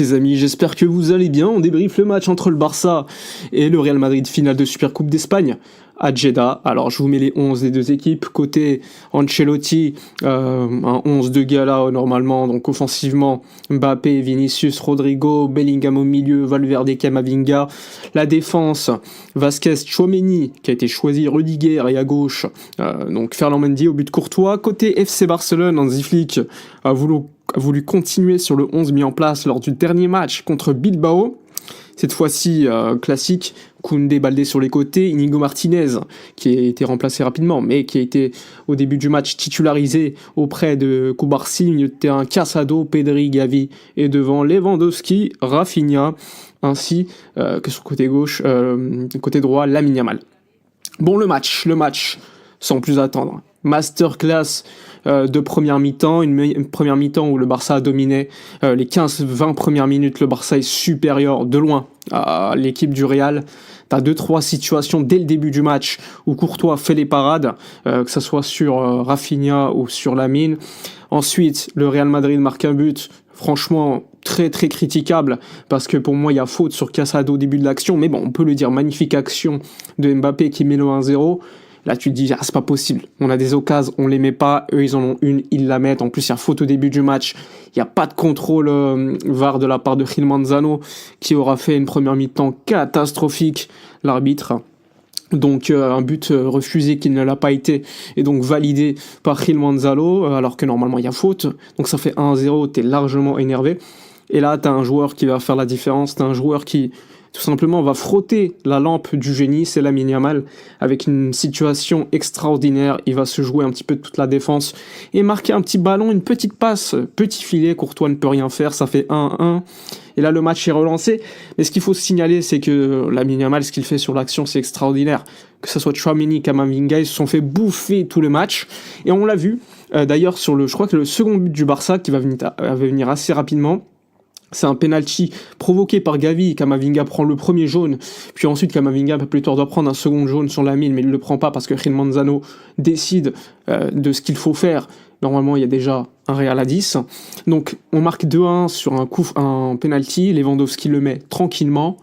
Les amis, j'espère que vous allez bien. On débriefe le match entre le Barça et le Real Madrid, finale de Supercoupe d'Espagne à Jeddah. Alors je vous mets les 11 des deux équipes. Côté Ancelotti, un 11 de gala normalement, donc offensivement Mbappé, Vinicius, Rodrigo, Bellingham au milieu, Valverde, Camavinga. La défense, Vasquez, Tchouaméni qui a été choisi, Rudiger, et à gauche donc Ferland Mendy au but Courtois. Côté FC Barcelone, Hansi Flick a voulu continuer sur le 11 mis en place lors du dernier match contre Bilbao. Cette fois-ci, classique, Koundé, Baldé sur les côtés, Inigo Martinez, qui a été remplacé rapidement, mais qui a été au début du match titularisé auprès de Koubarsi, milieu de terrain, Casado, Pedri, Gavi, et devant Lewandowski, Rafinha, ainsi que sur le côté gauche, côté droit, Lamine Yamal. Bon, le match, sans plus attendre. Masterclass de première mi-temps, une première mi-temps où le Barça a dominé les 15-20 premières minutes. Le Barça est supérieur de loin à l'équipe du Real. T'as 2-3 situations dès le début du match où Courtois fait les parades, que ce soit sur Rafinha ou sur Lamine. Ensuite, le Real Madrid marque un but, franchement très très critiquable, parce que pour moi il y a faute sur Casado au début de l'action, mais bon, on peut le dire, magnifique action de Mbappé qui met le 1-0. Là, tu te dis, c'est pas possible. On a des occasions, on les met pas. Eux, ils en ont une, ils la mettent. En plus, il y a faute au début du match. Il n'y a pas de contrôle VAR de la part de Gil Manzano, qui aura fait une première mi-temps catastrophique, l'arbitre. Donc, un but refusé qui ne l'a pas été, et donc validé par Gil Manzano, alors que normalement, il y a faute. Donc, ça fait 1-0, t'es largement énervé. Et là, t'as un joueur qui va faire la différence. T'as un joueur qui tout simplement va frotter la lampe du génie, c'est Lamine Yamal, avec une situation extraordinaire. Il va se jouer un petit peu de toute la défense et marquer un petit ballon, une petite passe, petit filet. Courtois ne peut rien faire, ça fait 1-1. Et là, le match est relancé. Mais ce qu'il faut signaler, c'est que Lamine Yamal, ce qu'il fait sur l'action, c'est extraordinaire. Que ce soit Tchouaméni, Camavinga, ils se sont fait bouffer tout le match. Et on l'a vu, d'ailleurs, je crois que le second but du Barça, qui va venir assez rapidement, c'est un penalty provoqué par Gavi. Camavinga prend le premier jaune, puis ensuite Camavinga un peu plus tard doit prendre un second jaune sur Lamine, mais il ne le prend pas parce que Gil Manzano décide de ce qu'il faut faire. Normalement, il y a déjà un Real à 10. Donc, on marque 2-1 sur un penalty. Lewandowski le met tranquillement.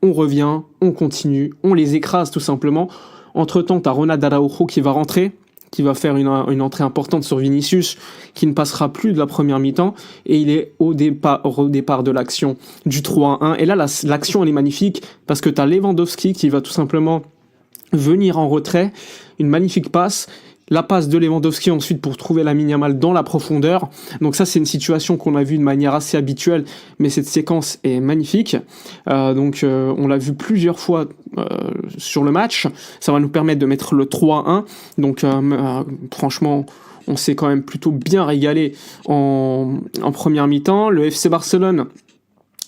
On revient, on continue, on les écrase tout simplement. Entre-temps, t'as Ronald Araujo qui va rentrer, qui va faire une entrée importante sur Vinicius, qui ne passera plus de la première mi-temps, et il est au départ de l'action du 3-1. Et là, l'action, elle est magnifique, parce que tu as Lewandowski qui va tout simplement venir en retrait, une magnifique passe, la passe de Lewandowski ensuite pour trouver Lamine Yamal dans la profondeur. Donc ça, c'est une situation qu'on a vue de manière assez habituelle, mais cette séquence est magnifique. On l'a vu plusieurs fois sur le match. Ça va nous permettre de mettre le 3-1. Donc franchement, on s'est quand même plutôt bien régalé en première mi-temps. Le FC Barcelone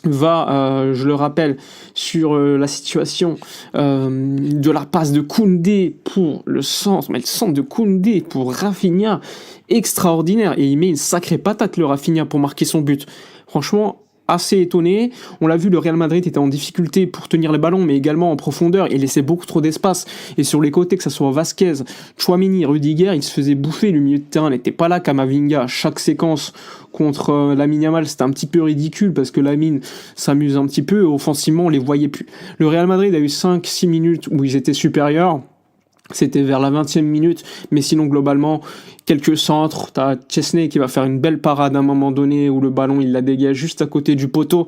va, je le rappelle, sur la situation de la passe de Koundé pour le centre de Koundé pour Rafinha, extraordinaire, et il met une sacrée patate le Rafinha pour marquer son but. Franchement, assez étonné. On l'a vu, le Real Madrid était en difficulté pour tenir les ballons, mais également en profondeur. Il laissait beaucoup trop d'espace. Et sur les côtés, que ce soit Vasquez, Tchouaméni, Rudiger, il se faisait bouffer. Le milieu de terrain n'était pas là. Camavinga, chaque séquence contre Lamine Yamal, c'était un petit peu ridicule parce que Lamine s'amuse un petit peu. Offensivement, on les voyait plus. Le Real Madrid a eu 5-6 minutes où ils étaient supérieurs. C'était vers la 20e minute, mais sinon globalement, quelques centres, t'as Chesney qui va faire une belle parade à un moment donné où le ballon il la dégage juste à côté du poteau,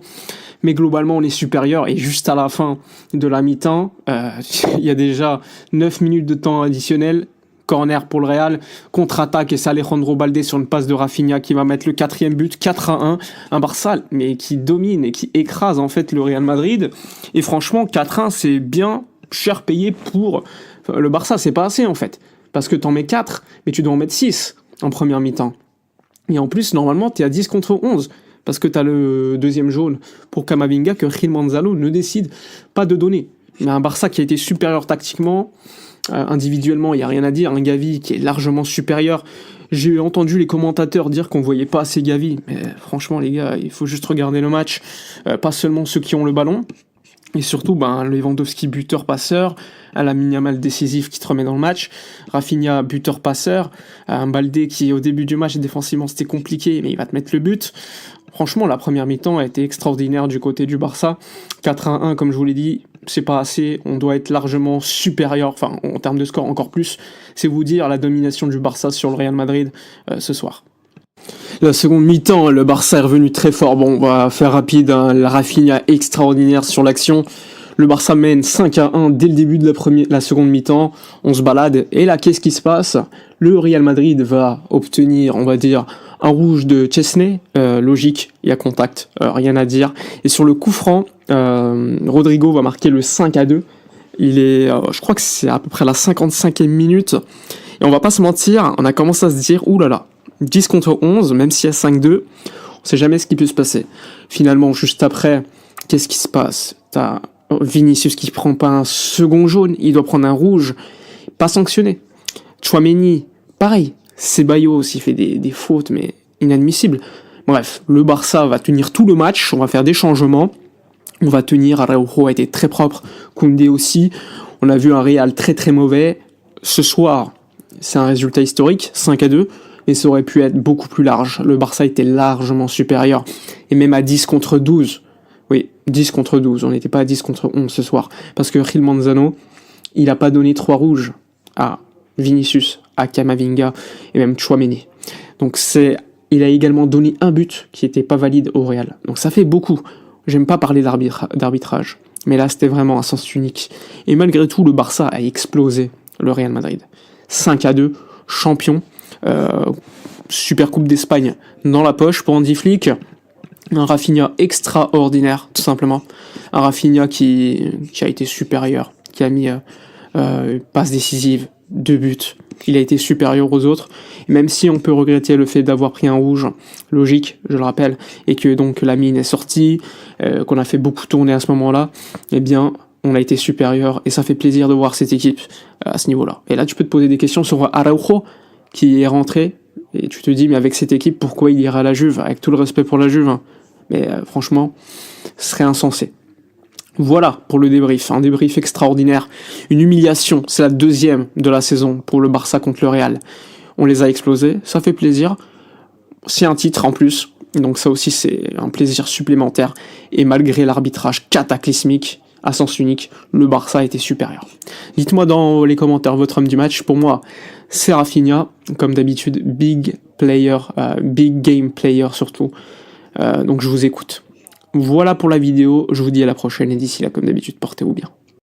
mais globalement on est supérieur, et juste à la fin de la mi-temps, il y a déjà 9 minutes de temps additionnel, corner pour le Real, contre-attaque et c'est Alejandro Baldé sur une passe de Rafinha qui va mettre le 4e but, 4-1, un Barça mais qui domine et qui écrase en fait le Real Madrid, et franchement 4-1 c'est bien cher payé pour le Barça, c'est pas assez en fait, parce que t'en mets 4, mais tu dois en mettre 6 en première mi-temps. Et en plus, normalement, t'es à 10 contre 11, parce que t'as le deuxième jaune pour Camavinga que Gil Manzano ne décide pas de donner. Il y a un Barça qui a été supérieur tactiquement, individuellement, il n'y a rien à dire, un Gavi qui est largement supérieur. J'ai entendu les commentateurs dire qu'on voyait pas assez Gavi, mais franchement les gars, il faut juste regarder le match, pas seulement ceux qui ont le ballon. Et surtout, Lewandowski buteur-passeur, Lamine Yamal décisif qui te remet dans le match, Rafinha buteur-passeur, un Baldé qui au début du match défensivement c'était compliqué, mais il va te mettre le but. Franchement, la première mi-temps a été extraordinaire du côté du Barça. 4-1, comme je vous l'ai dit, c'est pas assez. On doit être largement supérieur, enfin, en termes de score, encore plus. C'est vous dire la domination du Barça sur le Real Madrid ce soir. La seconde mi-temps, le Barça est revenu très fort. Bon, on va faire rapide, hein. La Rafinha extraordinaire sur l'action. Le Barça mène 5-1 dès le début de la seconde mi-temps. On se balade. Et là, qu'est-ce qui se passe? Le Real Madrid va obtenir, on va dire, un rouge de Chesney. Logique, il y a contact, rien à dire. Et sur le coup franc, Rodrigo va marquer le 5-2. Il est, je crois que c'est à peu près la 55e minute. Et on va pas se mentir, on a commencé à se dire, oulala, 10 contre 11, même s'il y a 5-2, on sait jamais ce qui peut se passer. Finalement, juste après, qu'est-ce qui se passe? T'as Vinicius qui prend pas un second jaune, il doit prendre un rouge, pas sanctionné. Tchouaméni, pareil. Ceballos aussi fait des fautes, mais inadmissibles. Bref, le Barça va tenir tout le match, on va faire des changements, on va tenir, Araujo a été très propre, Koundé aussi, on a vu un Real très très mauvais. Ce soir, c'est un résultat historique, 5-2, mais ça aurait pu être beaucoup plus large. Le Barça était largement supérieur, et même à 10 contre 12, oui, 10 contre 12, on n'était pas à 10 contre 11 ce soir, parce que Gil Manzano, il n'a pas donné 3 rouges à Vinicius, à Camavinga et même Tchouaméni. Donc il a également donné un but qui n'était pas valide au Real. Donc ça fait beaucoup. J'aime pas parler d'arbitrage, mais là c'était vraiment un sens unique. Et malgré tout, le Barça a explosé le Real Madrid. 5-2, champion, Super Coupe d'Espagne dans la poche pour Hansi Flick. Un Rafinha extraordinaire, tout simplement. Un Rafinha qui a été supérieur, qui a mis passe décisive, 2 buts. Il a été supérieur aux autres. Et même si on peut regretter le fait d'avoir pris un rouge, logique, je le rappelle, et que donc la mine est sortie, qu'on a fait beaucoup tourner à ce moment-là, eh bien, on a été supérieur et ça fait plaisir de voir cette équipe à ce niveau-là. Et là, tu peux te poser des questions sur Araujo, qui est rentré, et tu te dis, mais avec cette équipe, pourquoi il ira à la Juve? Avec tout le respect pour la Juve, hein. Mais franchement, ce serait insensé. Voilà pour le débrief, un débrief extraordinaire, une humiliation, c'est la deuxième de la saison pour le Barça contre le Real. On les a explosés, ça fait plaisir, c'est un titre en plus, donc ça aussi c'est un plaisir supplémentaire, et malgré l'arbitrage cataclysmique, à sens unique, le Barça était supérieur. Dites-moi dans les commentaires votre homme du match, pour moi c'est Rafinha, comme d'habitude, big game player surtout, donc je vous écoute. Voilà pour la vidéo, je vous dis à la prochaine et d'ici là comme d'habitude portez-vous bien.